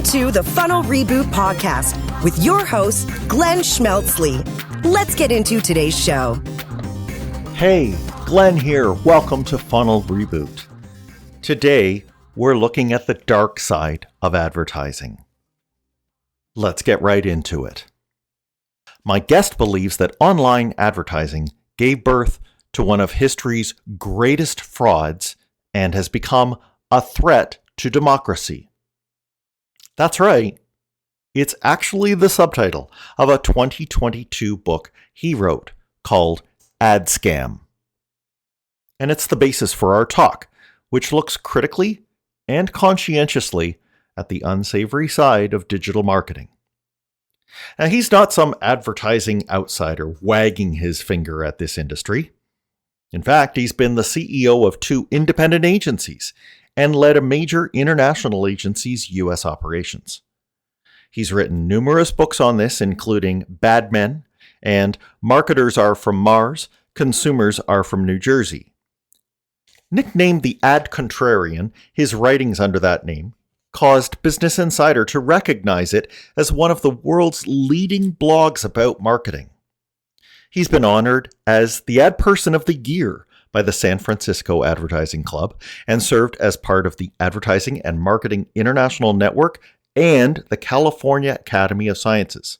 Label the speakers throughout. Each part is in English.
Speaker 1: to the Funnel Reboot Podcast with your host, Glenn Schmeltzley. Let's get into today's show.
Speaker 2: Hey, Glenn here. Welcome to Funnel Reboot. Today, we're looking at the dark side of advertising. Let's get right into it. My guest believes that online advertising gave birth to one of history's greatest frauds and has become a threat to democracy. That's right. It's actually the subtitle of a 2022 book he wrote called Adscam. And it's the basis for our talk, which looks critically and conscientiously at the unsavory side of digital marketing. Now, he's not some advertising outsider wagging his finger at this industry. In fact, he's been the CEO of 2 independent agencies and led a major international agency's U.S. operations. He's written numerous books on this, including Bad Men and Marketers Are From Mars, Consumers Are From New Jersey. Nicknamed the Contrarian, his writings under that name caused Business Insider to recognize it as one of the world's leading blogs about marketing. He's been honored as the Ad Person of the Year by the San Francisco Advertising Club and served as part of the Advertising and Marketing International Network and the California Academy of Sciences.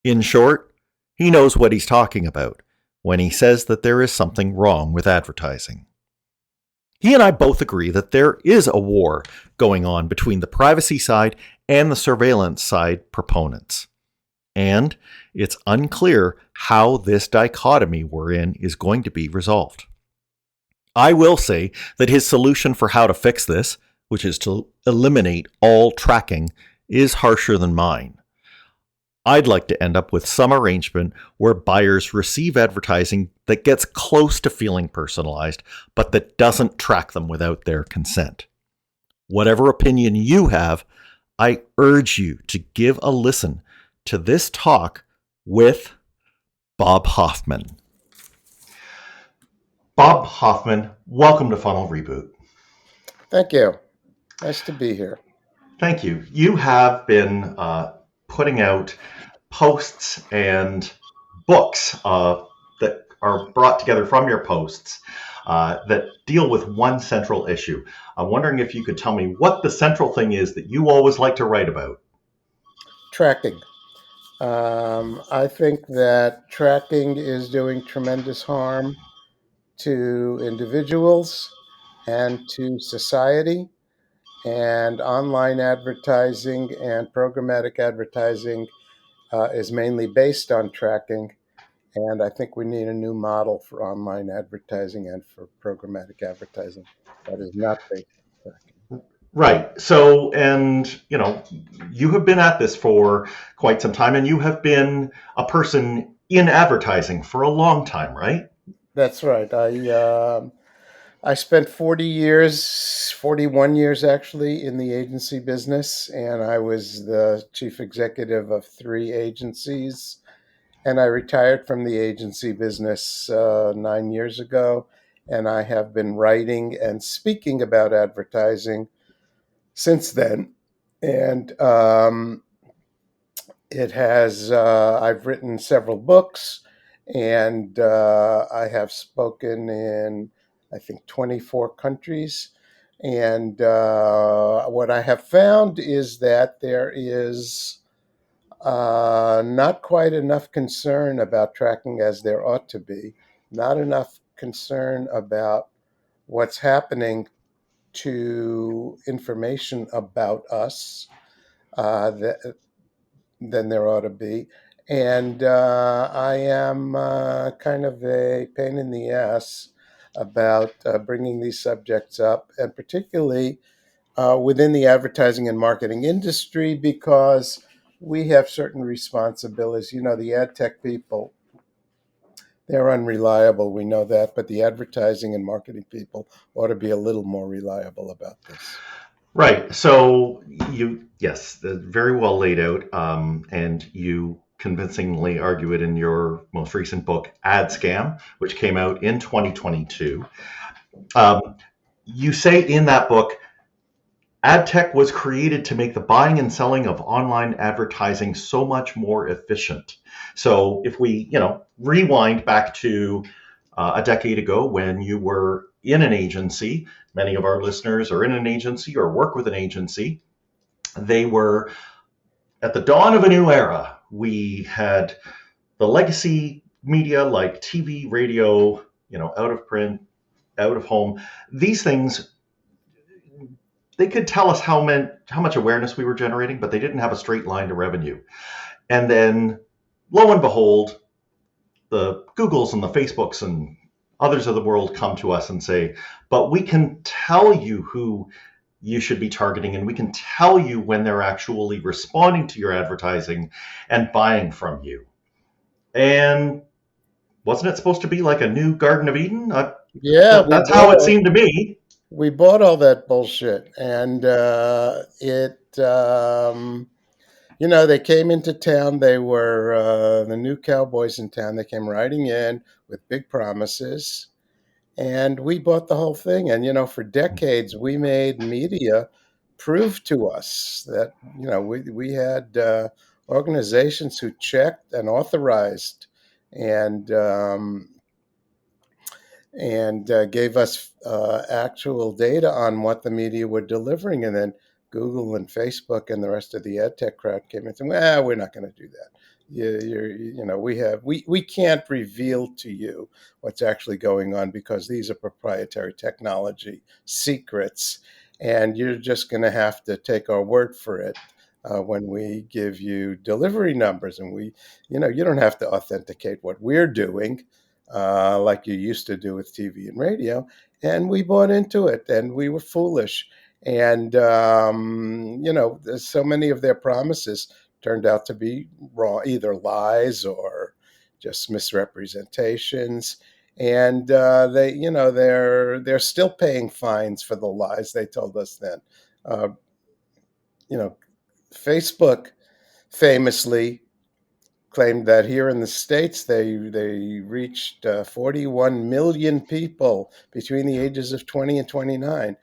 Speaker 2: In short, he knows what he's talking about when he says that there is something wrong with advertising. He and I both agree that there is a war going on between the privacy side and the surveillance side proponents. And it's unclear how this dichotomy we're in is going to be resolved. I will say that his solution for how to fix this, which is to eliminate all tracking, is harsher than mine. I'd like to end up with some arrangement where buyers receive advertising that gets close to feeling personalized, but that doesn't track them without their consent. Whatever opinion you have, I urge you to give a listen to this talk with Bob Hoffman. Bob Hoffman, welcome to Funnel Reboot.
Speaker 3: Thank you. Nice to be here.
Speaker 2: Thank you. You have been putting out posts and books that are brought together from your posts that deal with one central issue. I'm wondering if you could tell me what the central thing is that you always like to write about.
Speaker 3: Tracking. I think that tracking is doing tremendous harm to individuals and to society. And online advertising and programmatic advertising is mainly based on tracking. And I think we need a new model for online advertising and for programmatic advertising that is not based on tracking.
Speaker 2: Right. So, and, you have been at this for quite some time, and you have been a person in advertising for a long time, right?
Speaker 3: That's right. I spent 41 years actually in the agency business, and I was the chief executive of 3 agencies. And I retired from the agency business 9 years ago, and I have been writing and speaking about advertising since then. And I've written several books, and I have spoken in, I think, 24 countries. And what I have found is that there is not quite enough concern about tracking as there ought to be, not enough concern about what's happening to information about us than there ought to be. And I am kind of a pain in the ass about bringing these subjects up, and particularly within the advertising and marketing industry, because we have certain responsibilities. The ad tech people, they're unreliable. We know that, but the advertising and marketing people ought to be a little more reliable about this.
Speaker 2: Right. So yes, very well laid out, and you convincingly argue it in your most recent book, Adscam, which came out in 2022. You say in that book, Ad tech was created to make the buying and selling of online advertising so much more efficient. So if we, rewind back to a decade ago when you were in an agency, many of our listeners are in an agency or work with an agency. They were at the dawn of a new era. We had the legacy media like TV, radio, out of print, out of home. These things, they could tell us how much awareness we were generating, but they didn't have a straight line to revenue. And then, lo and behold, the Googles and the Facebooks and others of the world come to us and say, but we can tell you who you should be targeting, and we can tell you when they're actually responding to your advertising and buying from you. And wasn't it supposed to be like a new Garden of Eden?
Speaker 3: Yeah,
Speaker 2: That's how it seemed to me.
Speaker 3: We bought all that bullshit, and they came into town. They were the new cowboys in town. They came riding in with big promises, and we bought the whole thing. And for decades, we made media prove to us that we had organizations who checked and authorized and gave us actual data on what the media were delivering. And then Google and Facebook and the rest of the ed tech crowd came in and said, "Well, we're not going to do that. We can't reveal to you what's actually going on because these are proprietary technology secrets, and you're just going to have to take our word for it." When we give you delivery numbers, and you don't have to authenticate what we're doing like you used to do with TV and radio. And we bought into it, and we were foolish. And, so many of their promises turned out to be wrong, either lies or just misrepresentations. And they're still paying fines for the lies they told us then. Uh, Facebook famously claimed that here in the States they reached 41 million people between the ages of 20 and 29.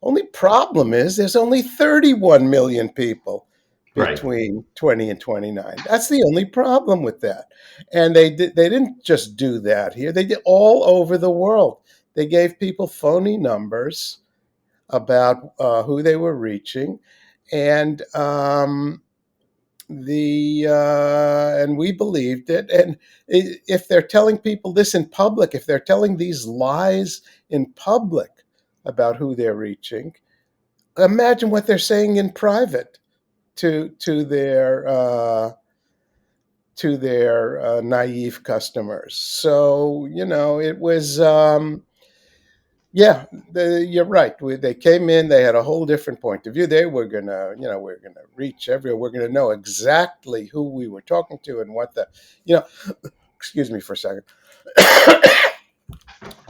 Speaker 3: Only problem is there's only 31 million people
Speaker 2: Right.
Speaker 3: between 20 and 29. That's the only problem with that. And they didn't just do that here. They did all over the world. They gave people phony numbers about who they were reaching, and and we believed it. And if they're telling people this in public, if they're telling these lies in public about who they're reaching, imagine what they're saying in private to their naive customers. So it was. Yeah, you're right. They came in. They had a whole different point of view. They were we're gonna reach everywhere. We're gonna know exactly who we were talking to and what excuse me for a second.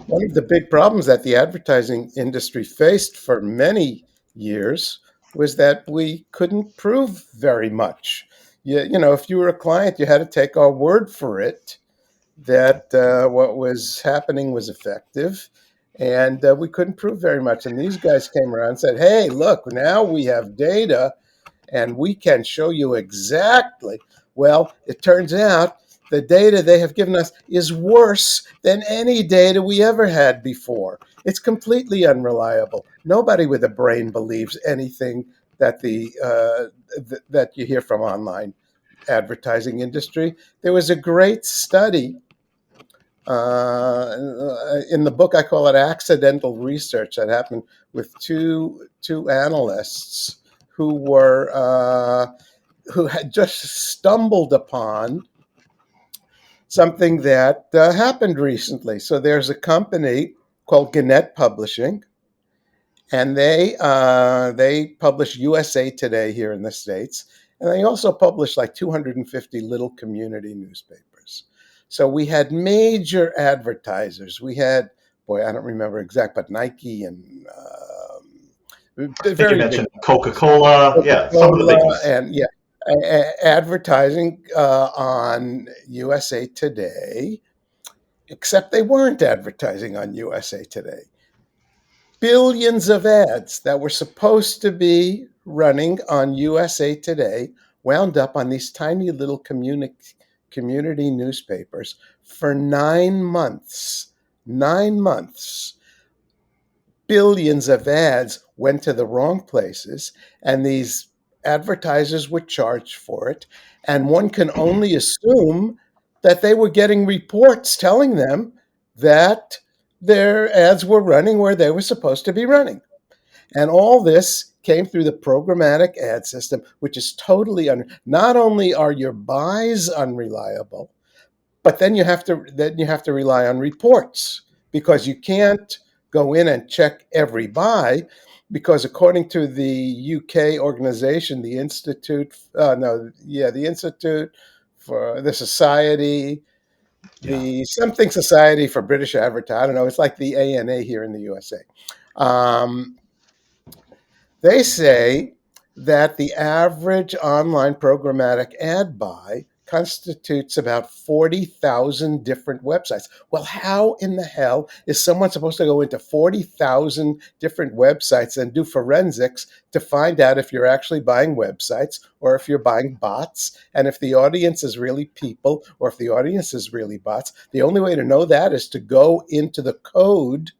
Speaker 3: One of the big problems that the advertising industry faced for many years was that we couldn't prove very much. If you were a client, you had to take our word for it that what was happening was effective. And we couldn't prove very much. And these guys came around and said, "Hey, look, now we have data and we can show you exactly." Well, it turns out the data they have given us is worse than any data we ever had before. It's completely unreliable. Nobody with a brain believes anything that that you hear from online advertising industry. There was a great study in the book. I call it accidental research that happened with two analysts who had just stumbled upon something that happened recently. So there's a company called Gannett Publishing, and they publish USA Today here in the States, and they also publish like 250 little community newspapers. So we had major advertisers. We had, boy, I don't remember exact, but Nike and
Speaker 2: I think you mentioned Coca-Cola. Yeah, some of the biggies.
Speaker 3: And advertising on USA Today, except they weren't advertising on USA Today. billions of ads that were supposed to be running on USA Today wound up on these tiny little community newspapers for 9 months. 9 months. Billions of ads went to the wrong places, and these advertisers were charged for it. And one can only assume that they were getting reports telling them that their ads were running where they were supposed to be running. And all this came through the programmatic ad system, which is totally not only are your buys unreliable, but then you have to rely on reports, because you can't go in and check every buy, because according to the UK organization, the Institute, the Institute for the Society,
Speaker 2: Yeah.
Speaker 3: the something Society for British Advertising. I don't know. It's like the ANA here in the USA. Um, they say that the average online programmatic ad buy constitutes about 40,000 different websites. Well, how in the hell is someone supposed to go into 40,000 different websites and do forensics to find out if you're actually buying websites or if you're buying bots, and if the audience is really people or if the audience is really bots? The only way to know that is to go into the code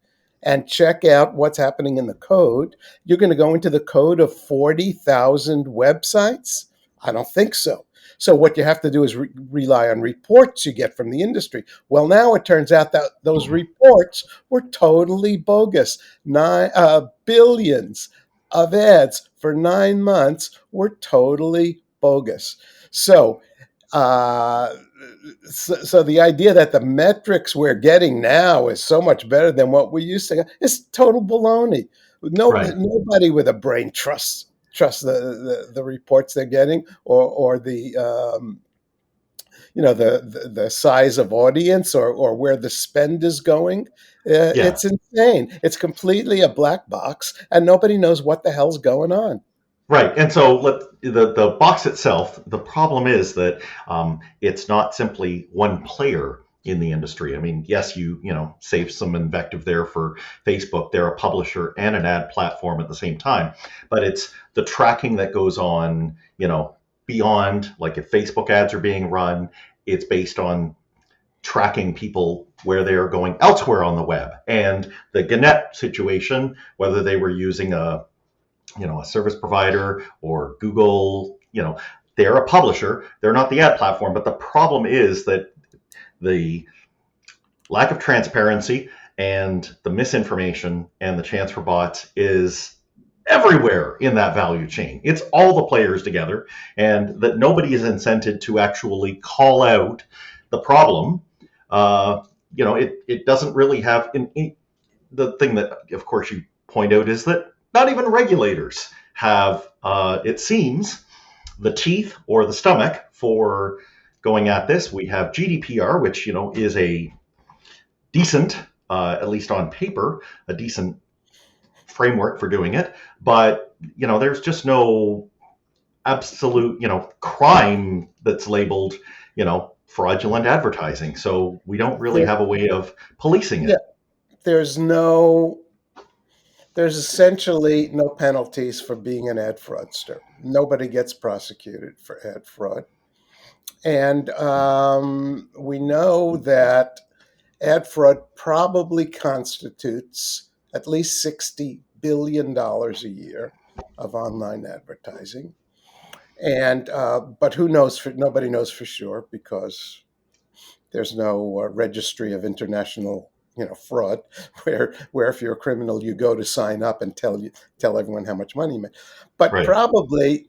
Speaker 3: and check out what's happening in the code. You're going to go into the code of 40,000 websites? I don't think so. So what you have to do is rely on reports you get from the industry. Well, now it turns out that those reports were totally bogus. Billions of ads for 9 months were totally bogus. So uh, so the idea that the metrics we're getting now is so much better than what we used to get is total baloney.
Speaker 2: Right.
Speaker 3: Nobody with a brain trusts the reports they're getting, or the the size of audience, or where the spend is going.
Speaker 2: Yeah.
Speaker 3: It's insane. It's completely a black box, and nobody knows what the hell's going on.
Speaker 2: Right. And so the box itself, the problem is that it's not simply one player in the industry. I mean, yes, you save some invective there for Facebook. They're a publisher and an ad platform at the same time, but it's the tracking that goes on, beyond, like if Facebook ads are being run, it's based on tracking people where they're going elsewhere on the web. And the Gannett situation, whether they were using a service provider or Google, they're a publisher, they're not the ad platform. But the problem is that the lack of transparency and the misinformation and the chance for bots is everywhere in that value chain. It's all the players together, and that nobody is incented to actually call out the problem. It doesn't really have the thing that, of course, you point out is that not even regulators have, it seems, the teeth or the stomach for going at this. We have GDPR, which is a decent, at least on paper, a decent framework for doing it. But there's just no absolute crime that's labeled fraudulent advertising. So we don't really
Speaker 3: There,
Speaker 2: have a way of policing
Speaker 3: yeah,
Speaker 2: it.
Speaker 3: there's no there's essentially no penalties for being an ad fraudster. Nobody gets prosecuted for ad fraud. And we know that ad fraud probably constitutes at least $60 billion a year of online advertising. And but who knows? Nobody knows for sure, because there's no registry of international fraud, where if you're a criminal you go to sign up and tell everyone how much money you made. But
Speaker 2: Right.
Speaker 3: probably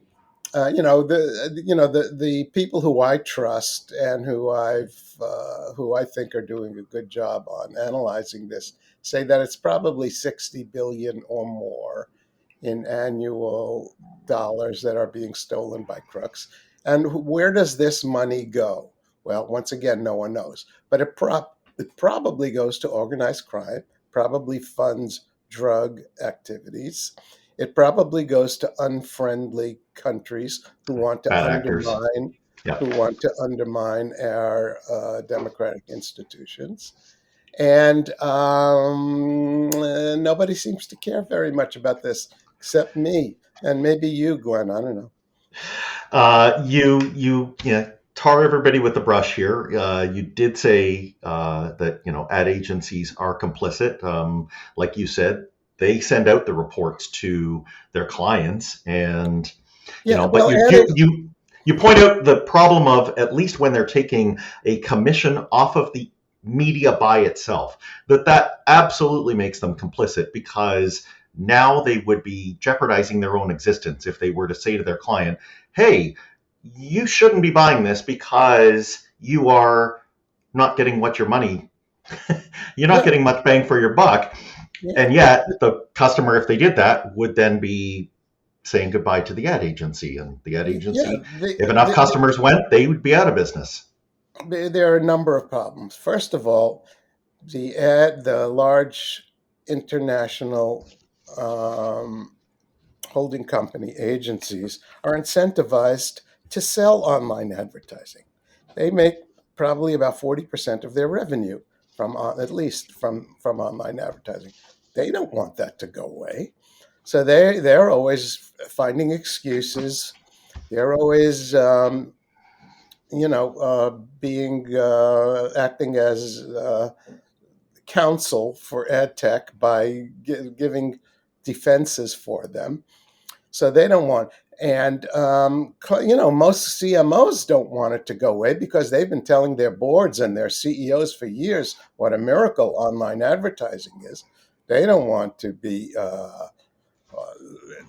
Speaker 3: the people who I trust and who I think are doing a good job on analyzing this say that it's probably 60 billion or more in annual dollars that are being stolen by crooks. And where does this money go? Well, once again, no one knows. But it probably goes to organized crime, probably funds drug activities. It probably goes to unfriendly countries who want to
Speaker 2: Bad actors.
Speaker 3: undermine
Speaker 2: Yeah.
Speaker 3: our democratic institutions. And nobody seems to care very much about this except me and maybe you, Glenn. I don't know.
Speaker 2: You tar everybody with the brush here. You did say that ad agencies are complicit. Like you said, they send out the reports to their clients, and
Speaker 3: Yeah,
Speaker 2: but
Speaker 3: well,
Speaker 2: you point out the problem of, at least when they're taking a commission off of the media by itself, that absolutely makes them complicit, because now they would be jeopardizing their own existence if they were to say to their client, hey, you shouldn't be buying this because you are not getting what your money you're not
Speaker 3: yeah,
Speaker 2: getting much bang for your buck.
Speaker 3: yeah,
Speaker 2: And yet the customer, if they did that, would then be saying goodbye to the ad agency. And the ad
Speaker 3: yeah.
Speaker 2: agency, if enough customers went, they would be out of business.
Speaker 3: There are a number of problems. First of all, the large international um, holding company agencies are incentivized to sell online advertising. They make probably about 40% of their revenue from at least from online advertising. They don't want that to go away. So they're always finding excuses. They're always being acting as counsel for ad tech by giving defenses for them. So they don't want, and most CMOs don't want it to go away because they've been telling their boards and their CEOs for years what a miracle online advertising is. They don't want to be.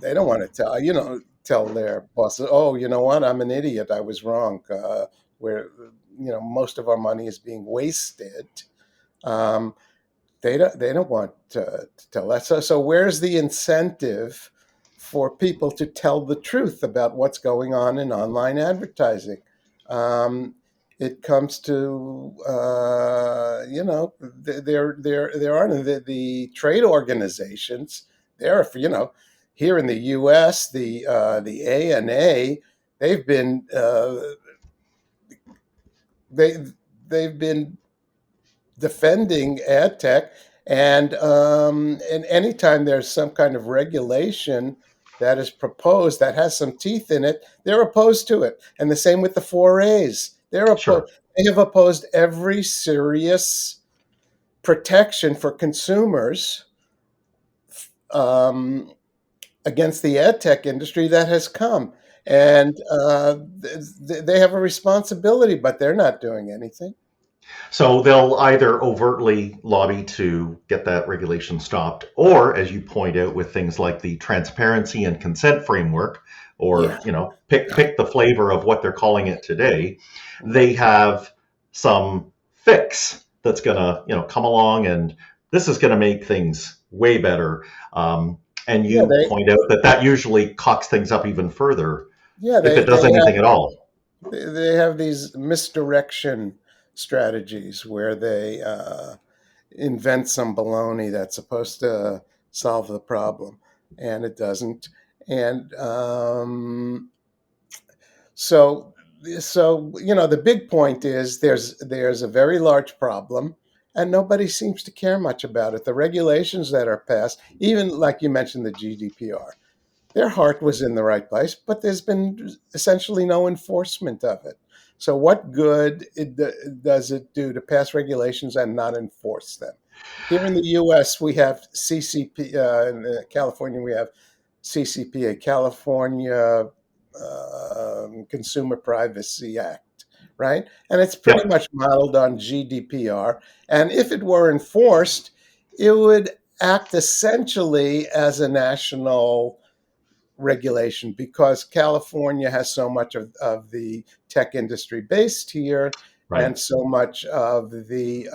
Speaker 3: They don't want to tell their bosses, oh, you know what, I'm an idiot. I was wrong. Where most of our money is being wasted. Um, they don't want to tell that. So where's the incentive for people to tell the truth about what's going on in online advertising? Um, it comes to there are the trade organizations. There, for here in the U.S., the ANA, they've been they they've been defending ad tech, and anytime there's some kind of regulation that is proposed that has some teeth in it, they're opposed to it. And the same with the 4As.
Speaker 2: Sure.
Speaker 3: They have opposed every serious protection for consumers um, against the ad tech industry that has come. And they have a responsibility, but they're not doing anything.
Speaker 2: So they'll either overtly lobby to get that regulation stopped, or, as you point out, with things like the transparency and consent framework, or
Speaker 3: Yeah.
Speaker 2: pick the flavor of what they're calling it today, they have some fix that's gonna come along, and this is gonna make things way better. And
Speaker 3: Yeah,
Speaker 2: you point out that usually cocks things up even further,
Speaker 3: yeah,
Speaker 2: if it
Speaker 3: they
Speaker 2: does
Speaker 3: have
Speaker 2: anything at all.
Speaker 3: they have these misdirection strategies where they invent some baloney that's supposed to solve the problem, and it doesn't. And so, the big point is there's a very large problem, and nobody seems to care much about it. The regulations that are passed, even like you mentioned, the GDPR, their heart was in the right place, but there's been essentially no enforcement of it. So, what good does it do to pass regulations and not enforce them? Here in the U.S., we have CCP. In California, we have CCPA, California Consumer Privacy Act, right? And it's pretty
Speaker 2: Yep.
Speaker 3: much modeled on GDPR. And if it were enforced, it would act essentially as a national regulation because California has so much of the tech industry based here,
Speaker 2: Right.
Speaker 3: and so much of the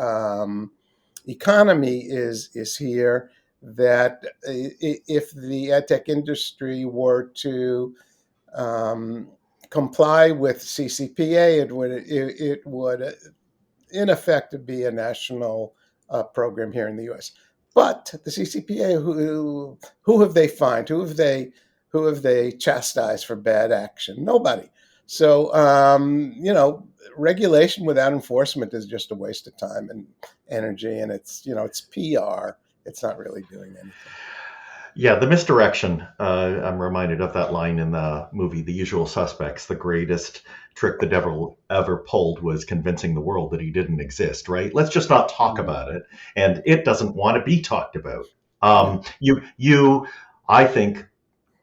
Speaker 3: economy is here that if the ed tech industry were to um, comply with CCPA, it would in effect be a national program here in the U.S. But the CCPA, who have they fined? Who have they chastised for bad action? Nobody. So regulation without enforcement is just a waste of time and energy, and it's PR. It's not really doing anything.
Speaker 2: Yeah, the misdirection. I'm reminded of that line in the movie The Usual Suspects. The greatest trick the devil ever pulled was convincing the world that he didn't exist, right? Let's just not talk about it. And it doesn't want to be talked about. You, I think,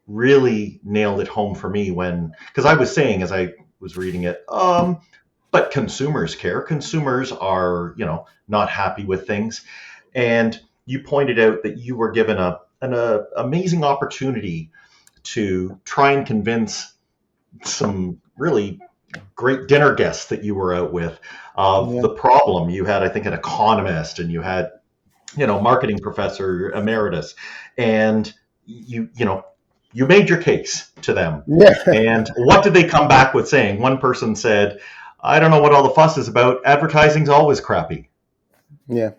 Speaker 2: really nailed it home for me because I was saying as I was reading it, but consumers care. Consumers are, not happy with things. And you pointed out that you were given an amazing opportunity to try and convince some really great dinner guests that you were out with of the problem. You had, I think, an economist, and you had, marketing professor emeritus, and you made your case to them.
Speaker 3: Yeah.
Speaker 2: And what did they come back with saying? One person said, I don't know what all the fuss is about. Advertising's always crappy.
Speaker 3: Yeah.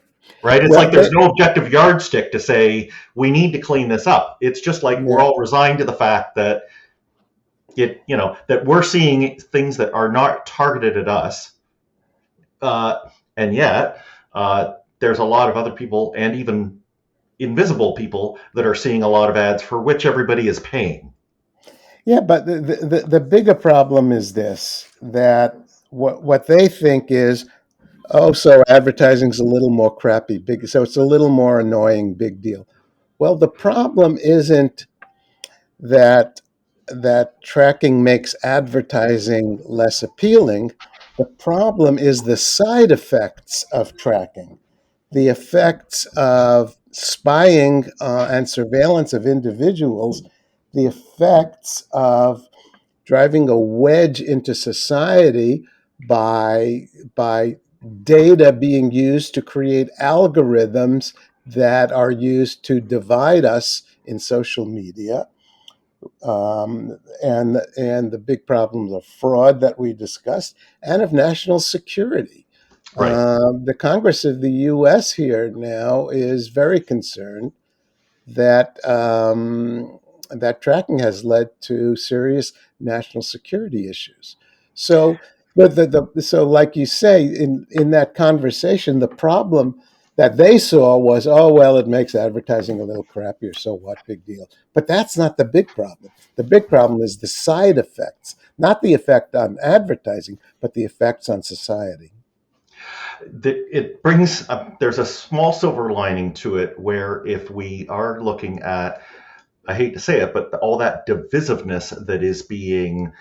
Speaker 2: Right? It's like there's no objective yardstick to say we need to clean this up. It's just like we're all resigned to the fact that that we're seeing things that are not targeted at us. And yet there's a lot of other people, and even invisible people, that are seeing a lot of ads for which everybody is paying.
Speaker 3: Yeah, but the bigger problem is this, that what they think is, so advertising's a little more crappy, so it's a little more annoying, big deal. Well, the problem isn't that tracking makes advertising less appealing. The problem is the side effects of tracking, the effects of spying and surveillance of individuals, the effects of driving a wedge into society by data being used to create algorithms that are used to divide us in social media, and the big problems of fraud that we discussed, and of national security.
Speaker 2: Right.
Speaker 3: The Congress of the U.S. here now is very concerned that that tracking has led to serious national security issues. So, so like you say, in that conversation, the problem that they saw was, it makes advertising a little crappier, so what, big deal. But that's not the big problem. The big problem is the side effects, not the effect on advertising, but the effects on society.
Speaker 2: It brings there's a small silver lining to it, where if we are looking at, I hate to say it, but all that divisiveness that is being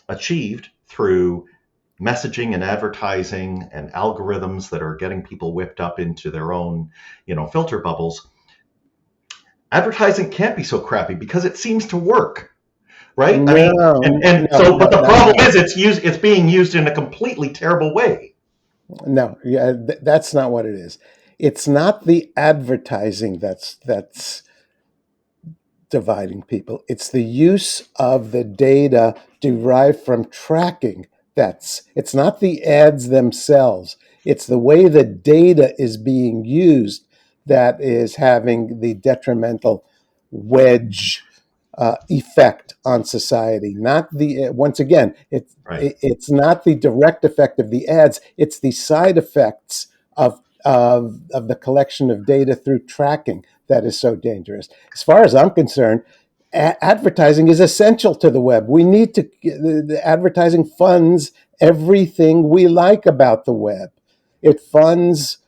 Speaker 2: achieved through messaging and advertising and algorithms that are getting people whipped up into their own, filter bubbles, advertising can't be so crappy because it seems to work. Right? But the problem is it's being used in a completely terrible way.
Speaker 3: No, that's not what it is. It's not the advertising that's dividing people. It's the use of the data derived from tracking. It's not the ads themselves. It's the way the data is being used that is having the detrimental wedge effect on society. Not the once again, it's not the direct effect of the ads. It's the side effects of the collection of data through tracking that is so dangerous. As far as I'm concerned, advertising is essential to the web. We need to. The advertising funds everything we like about the web. It funds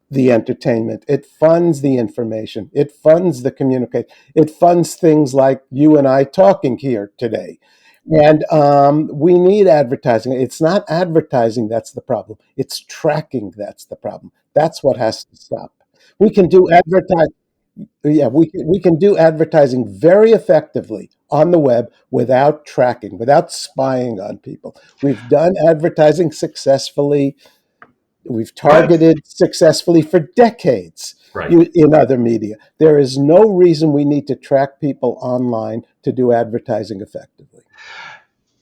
Speaker 3: the entertainment. It funds the information. It funds the communication. It funds things like you and I talking here today. And we need advertising. It's not advertising that's the problem. It's tracking that's the problem. That's what has to stop. We can do advertising. Yeah, we can do advertising very effectively on the web without tracking, without spying on people. We've done advertising successfully. We've targeted successfully for decades in other media. There is no reason we need to track people online to do advertising effectively.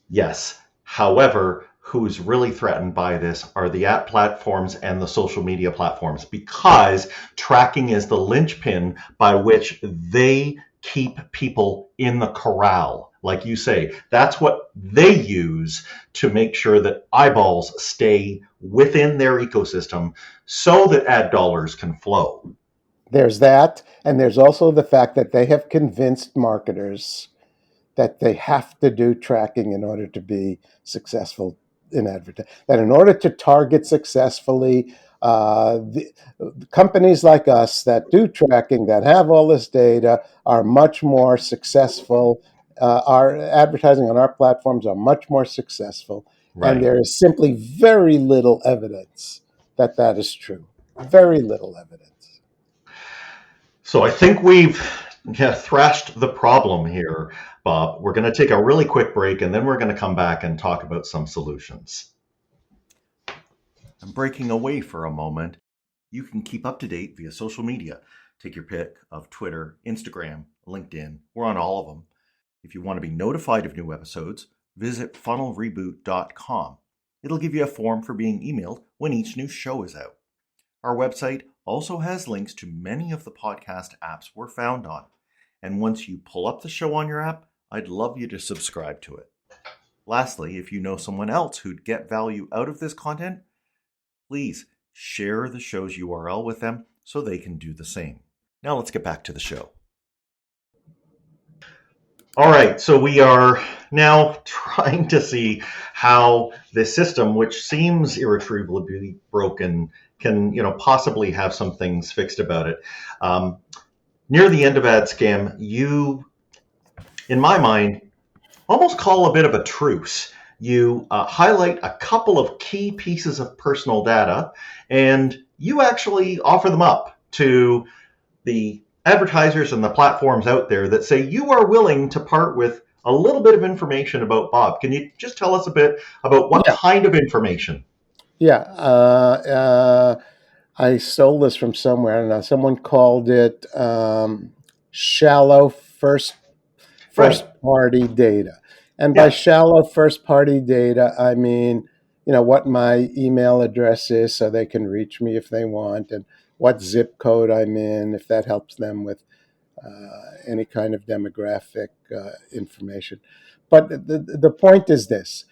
Speaker 2: Yes. However, who's really threatened by this are the app platforms and the social media platforms, because tracking is the linchpin by which they keep people in the corral. like you say, that's what they use to make sure that eyeballs stay within their ecosystem so that ad dollars can flow.
Speaker 3: There's that, and there's also the fact that they have convinced marketers that they have to do tracking in order to be successful in advertising. That in order to target successfully, the companies like us that do tracking, that have all this data, are much more successful. Our advertising on our platforms are much more successful, and
Speaker 2: Right.
Speaker 3: there is simply very little evidence that that is true. Very little evidence.
Speaker 2: So I think we've thrashed the problem here, Bob. We're going to take a really quick break and then we're going to come back and talk about some solutions. And breaking away for a moment, you can keep up to date via social media. Take your pick of Twitter, Instagram, LinkedIn. We're on all of them. If you want to be notified of new episodes, visit funnelreboot.com. It'll give you a form for being emailed when each new show is out. Our website also has links to many of the podcast apps we're found on. And once you pull up the show on your app, I'd love you to subscribe to it. Lastly, if you know someone else who'd get value out of this content, please share the show's URL with them so they can do the same. Now let's get back to the show. All right, so we are now trying to see how the system, which seems irretrievably broken, can possibly have some things fixed about it. Near the end of Adscam, you, in my mind, almost call a bit of a truce. You highlight a couple of key pieces of personal data, and you actually offer them up to the advertisers and the platforms out there that say you are willing to part with a little bit of information about Bob. Can you just tell us a bit about what kind of information?
Speaker 3: Yeah. I stole this from somewhere. Now, someone called it shallow first party data. And by shallow first party data, I mean, what my email address is so they can reach me if they want, and what zip code I'm in, if that helps them with any kind of demographic information. But the point is this.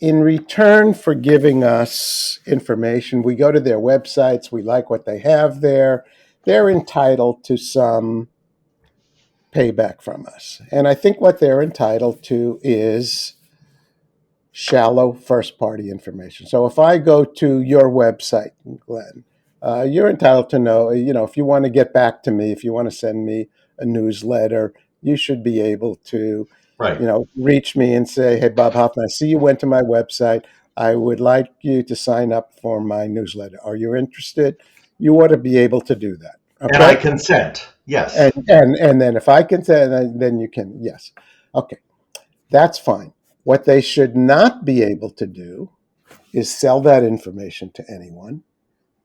Speaker 3: In return for giving us information, we go to their websites, we like what they have there, they're entitled to some payback from us. And I think what they're entitled to is shallow first party information. So if I go to your website, Glenn, you're entitled to know, if you want to get back to me, if you want to send me a newsletter, you should be able to reach me and say, hey, Bob Hoffman, I see you went to my website. I would like you to sign up for my newsletter. Are you interested? You ought to be able to do that. Okay?
Speaker 2: And I consent. Yes.
Speaker 3: And then if I consent, then you can, yes. Okay. That's fine. What they should not be able to do is sell that information to anyone,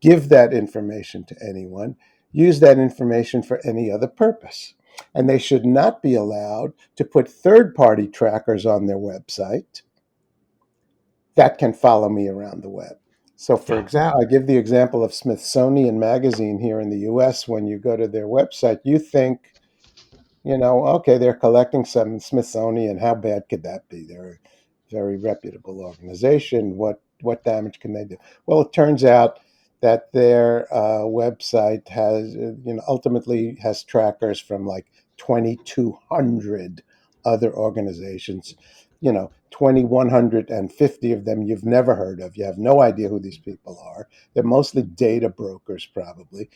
Speaker 3: give that information to anyone, use that information for any other purpose. And they should not be allowed to put third-party trackers on their website that can follow me around the web. So, for example, I give the example of Smithsonian Magazine here in the U.S. When you go to their website, you think, okay, they're collecting some Smithsonian. How bad could that be? They're a very reputable organization. What damage can they do? Well, it turns out that their website has, ultimately has trackers from like 2,200 other organizations. 2,150 of them you've never heard of. You have no idea who these people are. They're mostly data brokers, probably,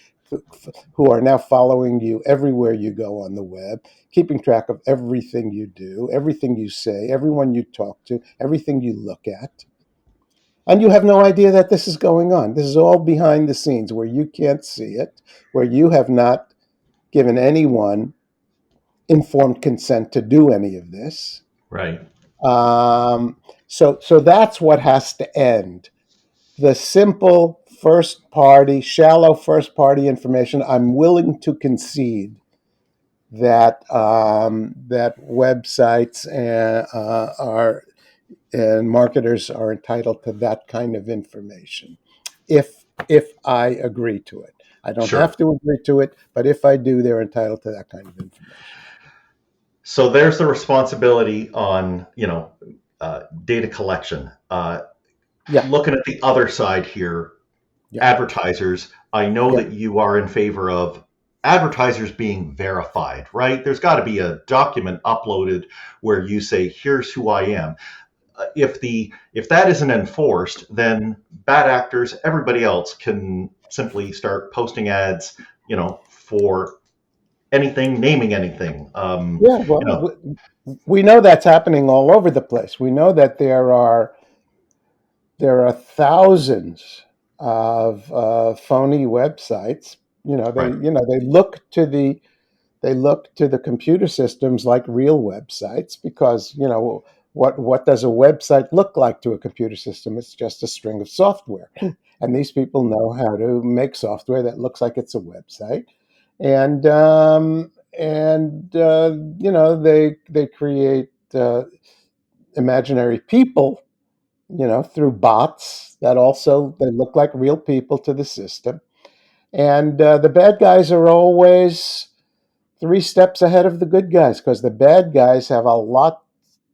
Speaker 3: who are now following you everywhere you go on the web, keeping track of everything you do, everything you say, everyone you talk to, everything you look at. And you have no idea that this is going on. This is all behind the scenes where you can't see it, where you have not given anyone informed consent to do any of this.
Speaker 2: Right.
Speaker 3: So that's what has to end. The simple first party, shallow first party information, I'm willing to concede that that websites and marketers are entitled to that kind of information, if I agree to it. I don't have to agree to it, but if I do, they're entitled to that kind of information.
Speaker 2: So there's the responsibility on, data collection.
Speaker 3: Yeah,
Speaker 2: Looking at the other side here,
Speaker 3: yeah,
Speaker 2: advertisers, I know
Speaker 3: yeah,
Speaker 2: that you are in favor of advertisers being verified, right? There's got to be a document uploaded where you say, here's who I am. If that isn't enforced, then bad actors, everybody else can simply start posting ads, for anything, naming anything.
Speaker 3: yeah.
Speaker 2: You know,
Speaker 3: Well, we know that's happening all over the place. We know that there are thousands of phony websites.
Speaker 2: right.
Speaker 3: They look to the computer systems like real websites because what does a website look like to a computer system? It's just a string of software, and these people know how to make software that looks like it's a website, and they create imaginary people, through bots that also they look like real people to the system. And the bad guys are always 3 steps ahead of the good guys because the bad guys have a lot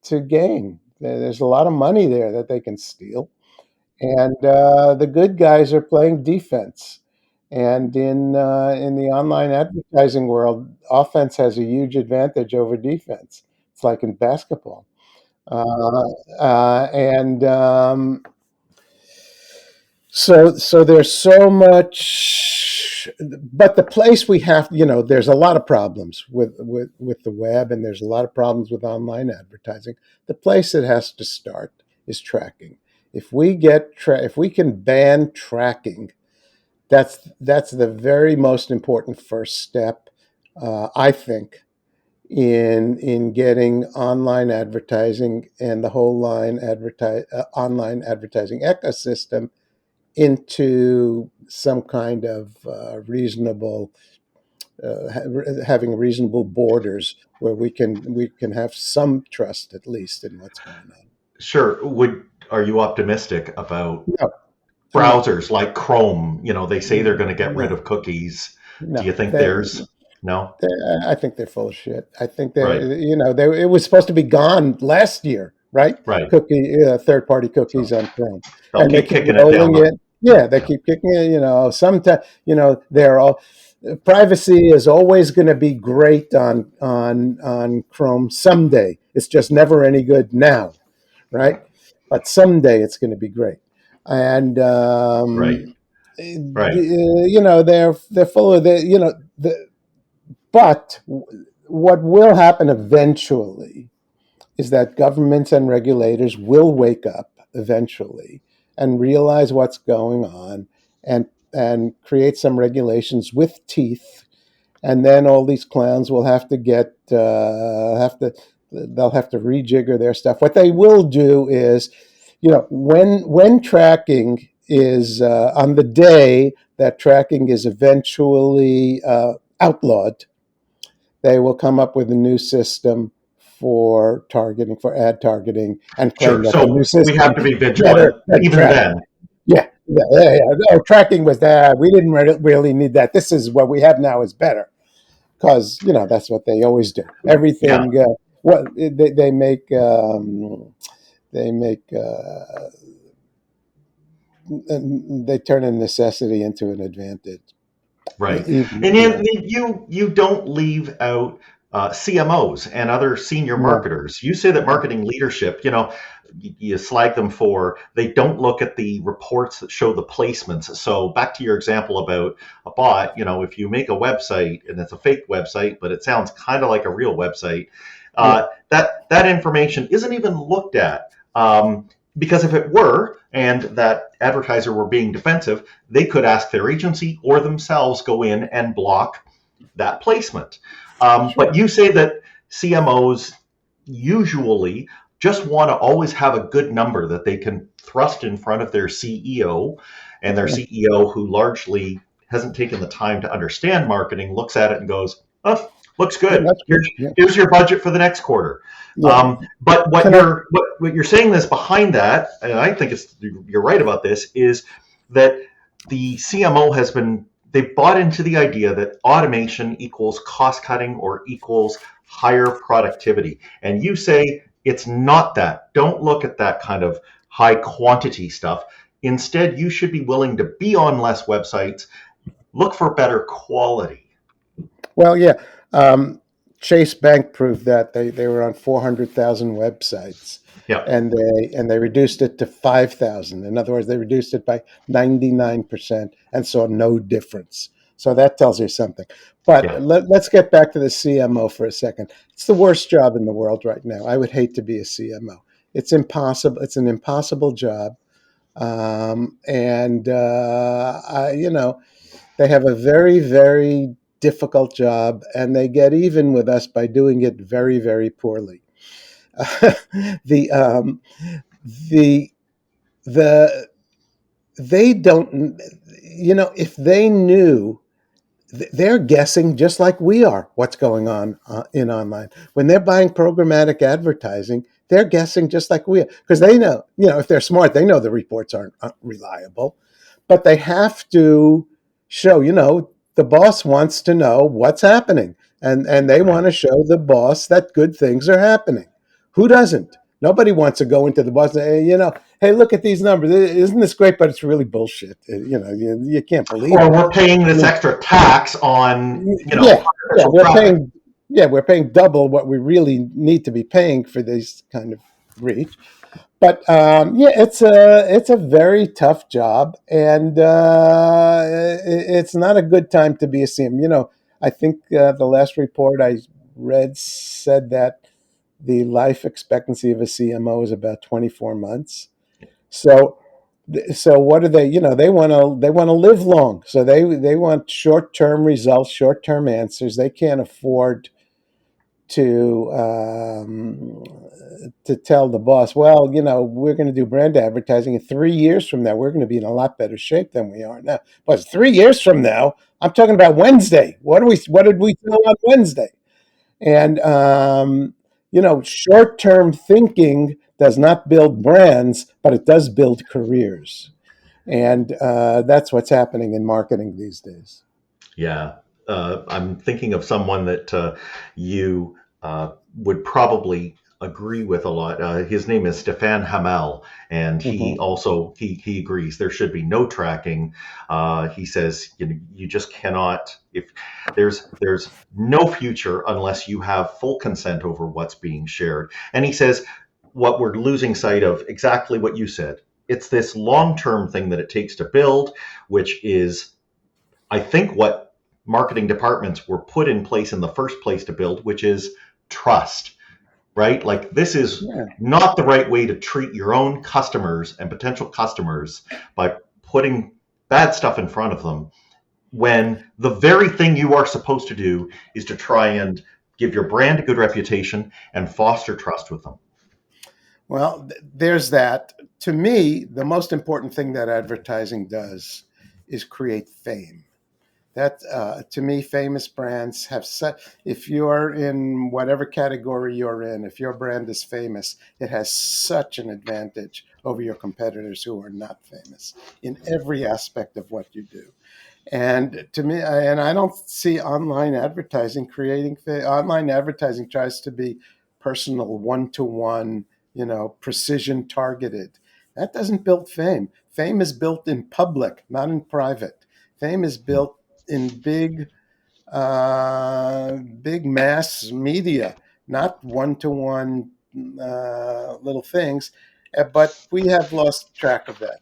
Speaker 3: to gain. There's a lot of money there that they can steal, and the good guys are playing defense. And in the online advertising world, offense has a huge advantage over defense. It's like in basketball, uh, and so there's so much, but the place we have, there's a lot of problems with the web, and there's a lot of problems with online advertising. The place it has to start is tracking. If we can ban tracking, that's the very most important first step, I think, in getting online advertising and the whole online advertising ecosystem into some kind of reasonable, having reasonable borders where we can have some trust at least in what's going on.
Speaker 2: Sure. Are you optimistic about
Speaker 3: No, no,
Speaker 2: browsers like Chrome? They say they're going to get rid
Speaker 3: no,
Speaker 2: of cookies. Do you
Speaker 3: no.
Speaker 2: think there's no?
Speaker 3: I think they're full of shit. I think
Speaker 2: Right.
Speaker 3: it was supposed to be gone last year, right?
Speaker 2: Right.
Speaker 3: Third-party cookies
Speaker 2: So
Speaker 3: on Chrome,
Speaker 2: they'll
Speaker 3: and they
Speaker 2: keep
Speaker 3: keep
Speaker 2: kicking it down
Speaker 3: rolling
Speaker 2: the.
Speaker 3: it. Yeah, they
Speaker 2: Yeah.
Speaker 3: keep kicking it. Sometimes, they're all privacy is always going to be great on Chrome someday. It's just never any good now, right? But someday it's going to be great, and
Speaker 2: Right. Right.
Speaker 3: they're full of but what will happen eventually is that governments and regulators will wake up eventually and realize what's going on, and create some regulations with teeth, and then all these clowns will have to they'll have to rejigger their stuff. What they will do is, when tracking is on the day that tracking is eventually outlawed, they will come up with a new system for targeting, for ad targeting, and claim
Speaker 2: Sure.
Speaker 3: that the
Speaker 2: So
Speaker 3: new
Speaker 2: we have
Speaker 3: system
Speaker 2: to be
Speaker 3: is better
Speaker 2: vigilant
Speaker 3: than
Speaker 2: even
Speaker 3: tracking.
Speaker 2: then.
Speaker 3: Yeah, yeah, yeah, yeah. No, tracking was that. We didn't really need that. This is what we have now is better because that's what they always do.
Speaker 2: Yeah.
Speaker 3: Everything. What they make they turn a necessity into an advantage.
Speaker 2: Right.
Speaker 3: Even,
Speaker 2: And you don't leave out CMOs and other senior
Speaker 3: no,
Speaker 2: marketers. You say that marketing leadership, you slag them for they don't look at the reports that show the placements. So back to your example about a bot, if you make a website and it's a fake website, but it sounds kind of like a real website,
Speaker 3: yeah,
Speaker 2: that information isn't even looked at. Because if it were, and that advertiser were being defensive, they could ask their agency or themselves go in and block that placement. But
Speaker 3: sure.
Speaker 2: you say that CMOs usually just want to always have a good number that they can thrust in front of their CEO, and their
Speaker 3: Yeah,
Speaker 2: CEO, who largely hasn't taken the time to understand marketing, looks at it and goes, "Oh, looks
Speaker 3: yeah,
Speaker 2: good.
Speaker 3: that's good. Yeah,
Speaker 2: Here's your budget for the next quarter."
Speaker 3: yeah.
Speaker 2: But what
Speaker 3: Can I?
Speaker 2: you're saying is behind that, and I think you're right about this, is that the CMO they bought into the idea that automation equals cost cutting or equals higher productivity. And you say it's not that. Don't look at that kind of high quantity stuff. Instead, you should be willing to be on less websites, look for better quality.
Speaker 3: Well, yeah. Chase Bank proved that they were on 400,000 websites,
Speaker 2: Yeah.
Speaker 3: and they reduced it to 5,000. In other words, they reduced it by 99% and saw no difference. So that tells you something. But
Speaker 2: Yeah.
Speaker 3: let's get back to the CMO for a second. It's the worst job in the world right now. I would hate to be a CMO. It's impossible. It's an impossible job. And they have a very, very difficult job, and they get even with us by doing it very, very poorly. the the the they don't, if they knew, they're guessing just like we are what's going on in online. When they're buying programmatic advertising, they're guessing just like we are, because they know, if they're smart, they know the reports aren't reliable, but they have to show, the boss wants to know what's happening, and they
Speaker 2: Right.
Speaker 3: want to show the boss that good things are happening. Who doesn't? Nobody wants to go into the boss and say, hey, look at these numbers. Isn't this great? But it's really bullshit. You can't believe
Speaker 2: Or
Speaker 3: it.
Speaker 2: we're paying
Speaker 3: I
Speaker 2: this
Speaker 3: mean,
Speaker 2: extra tax on,
Speaker 3: yeah, yeah,
Speaker 2: artificial
Speaker 3: we're
Speaker 2: traffic.
Speaker 3: paying, yeah, we're paying double what we really need to be paying for this kind of reach. But yeah, it's a very tough job, and it's not a good time to be a CM. I think the last report I read said that the life expectancy of a CMO is about 24 months. So what do they? They want to live long. So they want short term results, short term answers. They can't afford to to tell the boss, well, we're going to do brand advertising, and 3 years from now we're going to be in a lot better shape than we are now. But 3 years from now, I'm talking about Wednesday. What did we do on Wednesday? And short term thinking does not build brands, but it does build careers. And that's what's happening in marketing these days.
Speaker 2: Yeah. I'm thinking of someone that you would probably agree with a lot. His name is Stefan Hamel, and he
Speaker 3: Hmm.
Speaker 2: also he agrees there should be no tracking. He says you just cannot, if there's no future unless you have full consent over what's being shared. And he says what we're losing sight of, exactly what you said. It's this long-term thing that it takes to build, which is, I think, what marketing departments were put in place in the first place to build, which is trust, right? Like, this is
Speaker 3: Yeah.
Speaker 2: not the right way to treat your own customers and potential customers by putting bad stuff in front of them, when the very thing you are supposed to do is to try and give your brand a good reputation and foster trust with them.
Speaker 3: Well, there's that. To me, the most important thing that advertising does is create fame. That to me, famous brands have set. If you're in whatever category you're in, if your brand is famous, it has such an advantage over your competitors who are not famous in every aspect of what you do. And to me, and I don't see online advertising creating. Online advertising tries to be personal, one to one, precision targeted. That doesn't build fame. Fame is built in public, not in private. Fame is built in big mass media, not one to one little things. But we have lost track of that.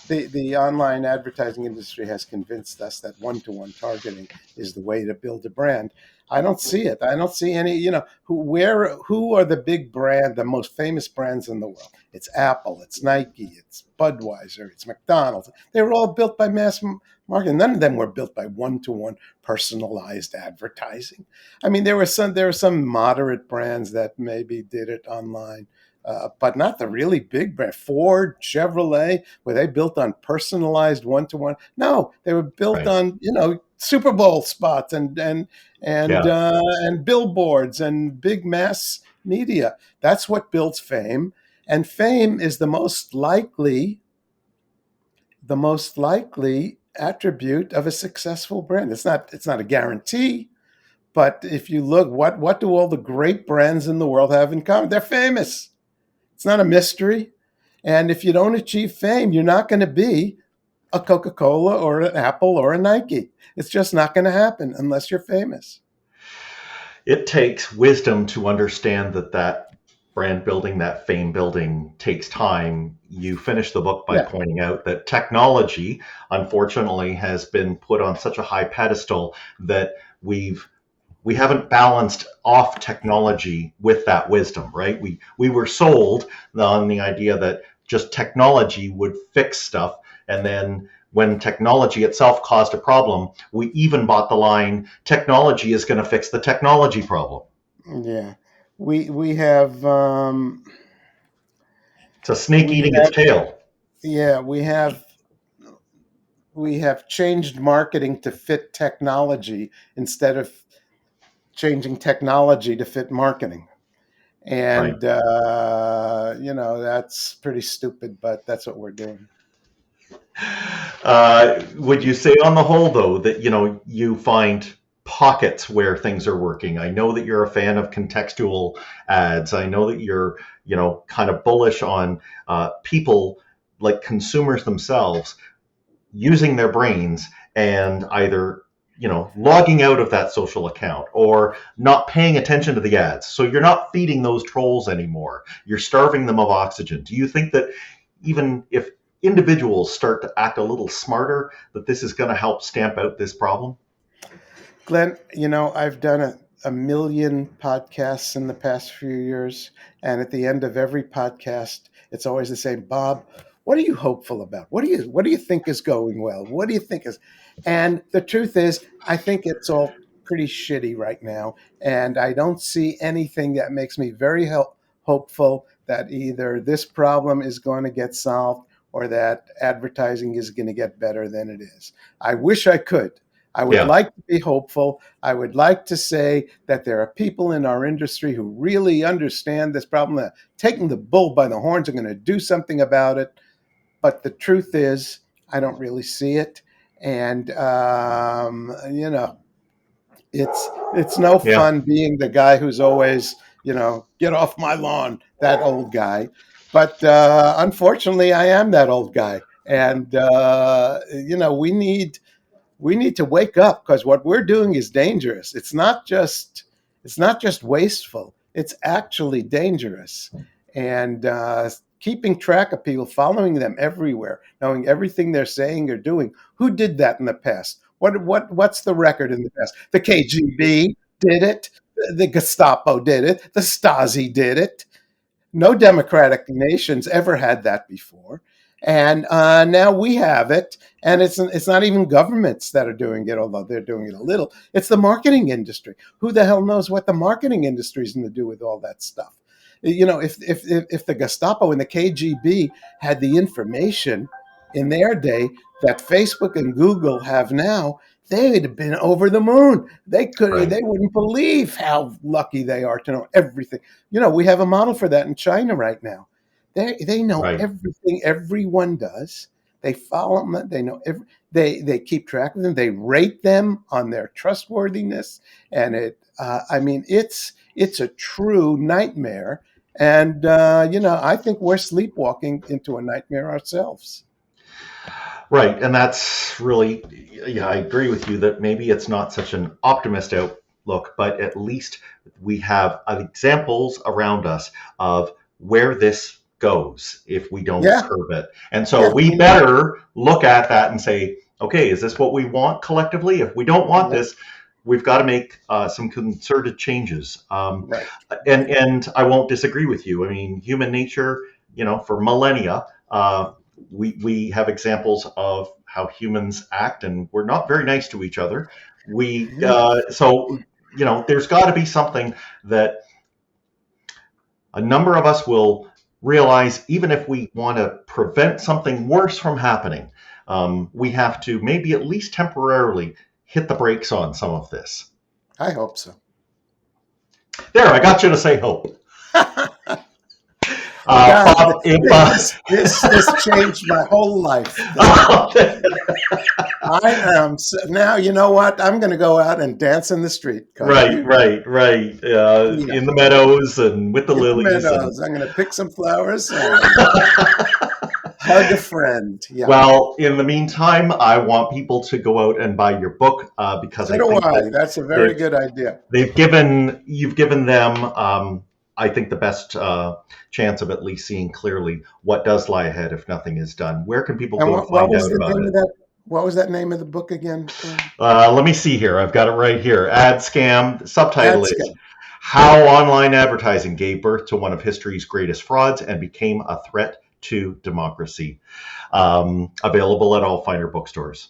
Speaker 3: The online advertising industry has convinced us that one to one targeting is the way to build a brand. I don't see it. I don't see any. Who are the big brand, the most famous brands in the world? It's Apple, it's Nike, it's Budweiser, it's McDonald's. They were all built by mass marketing. None of them were built by one-to-one personalized advertising. I mean, there were some moderate brands that maybe did it online, but not the really big brand. Ford, Chevrolet, were they built on personalized one-to-one? No, they were built
Speaker 2: Right.
Speaker 3: on Super Bowl spots and billboards and big mass media. That's what builds fame, and fame is the most likely attribute of a successful brand. It's not a guarantee, But if you look, what do all the great brands in the world have in common? They're famous. It's not a mystery. And if you don't achieve fame, you're not going to be a Coca-Cola or an Apple or a Nike. It's just not going to happen unless you're famous.
Speaker 2: It takes wisdom to understand that brand building, that fame building takes time. You finish the book by
Speaker 3: Yeah.
Speaker 2: pointing out that technology, unfortunately, has been put on such a high pedestal that we haven't balanced off technology with that wisdom, right? We were sold on the idea that just technology would fix stuff, and then when technology itself caused a problem, we even bought the line, technology is going to fix the technology problem.
Speaker 3: Yeah. We have
Speaker 2: It's a snake eating its tail.
Speaker 3: yeah, we have changed marketing to fit technology instead of changing technology to fit marketing.
Speaker 2: Right.
Speaker 3: And that's pretty stupid, but that's what we're doing.
Speaker 2: Would you say on the whole, though, that you find pockets where things are working? I know that you're a fan of contextual ads. I know that you're kind of bullish on people, like consumers themselves, using their brains and either logging out of that social account or not paying attention to the ads. So you're not feeding those trolls anymore. You're starving them of oxygen. Do you think that even if individuals start to act a little smarter, that this is going to help stamp out this problem?
Speaker 3: Glenn, I've done a million podcasts in the past few years, and at the end of every podcast, it's always the same. Bob, what are you hopeful about? What do you think is going well? What do you think is? And the truth is, I think it's all pretty shitty right now, and I don't see anything that makes me very hopeful that either this problem is going to get solved or that advertising is going to get better than it is. I wish I could. I would like to be hopeful. I would like to say that there are people in our industry who really understand this problem, that taking the bull by the horns are going to do something about it. But the truth is, I don't really see it. And, it's no fun being the guy who's always, get off my lawn, that old guy. But unfortunately, I am that old guy. And, we need to wake up, because what we're doing is dangerous. It's not just wasteful. It's actually dangerous. And keeping track of people, following them everywhere, knowing everything they're saying or doing. Who did that in the past? What's the record in the past? The KGB did it. The Gestapo did it. The Stasi did it. No democratic nations ever had that before. And now we have it, and it's not even governments that are doing it, although they're doing it a little. It's the marketing industry. Who the hell knows what the marketing industry is going to do with all that stuff? If the Gestapo and the KGB had the information in their day that Facebook and Google have now, they'd have been over the moon. They wouldn't believe how lucky they are to know everything. We have a model for that in China right now. They know everything everyone does. They follow them. They know they keep track of them. They rate them on their trustworthiness, and it's a true nightmare. And I think we're sleepwalking into a nightmare ourselves.
Speaker 2: Right, and that's really, I agree with you that maybe it's not such an optimist outlook, but at least we have examples around us of where this goes if we don't curb it. And so we better look at that and say, okay, is this what we want collectively? If we don't want this, we've got to make some concerted changes. And I won't disagree with you. I mean, human nature, for millennia, we have examples of how humans act, and we're not very nice to each other. So there's got to be something that a number of us will realize, even if we want to prevent something worse from happening, we have to maybe at least temporarily hit the brakes on some of this.
Speaker 3: I hope so.
Speaker 2: There, I got you to say hope.
Speaker 3: This changed my whole life. I am. Now, you know what? I'm going to go out and dance in the street.
Speaker 2: Right. In the meadows and with the lilies.
Speaker 3: I'm going to pick some flowers and hug a friend. Yeah.
Speaker 2: Well, in the meantime, I want people to go out and buy your book because
Speaker 3: That's a very good idea.
Speaker 2: You've given them, I think, the best chance of at least seeing clearly what does lie ahead if nothing is done. Where can people go to find out about it?
Speaker 3: What was that name of the book again?
Speaker 2: Let me see here. I've got it right here. Adscam. Subtitle is How Online Advertising Gave Birth to One of History's Greatest Frauds and Became a Threat to Democracy. Available at all finer bookstores.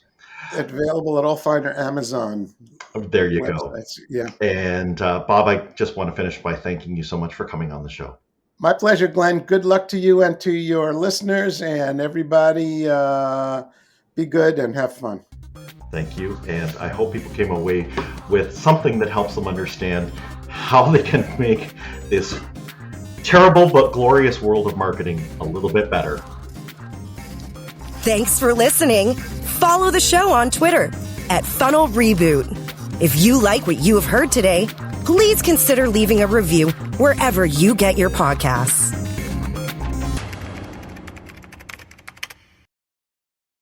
Speaker 3: Available at all finer Amazon.
Speaker 2: There you go.
Speaker 3: Yeah.
Speaker 2: And Bob, I just want to finish by thanking you so much for coming on the show.
Speaker 3: My pleasure, Glenn. Good luck to you and to your listeners, and everybody be good and have fun.
Speaker 2: Thank you. And I hope people came away with something that helps them understand how they can make this terrible but glorious world of marketing a little bit better.
Speaker 1: Thanks for listening. Follow the show on Twitter @Funnel Reboot. If you like what you have heard today, please consider leaving a review wherever you get your podcasts.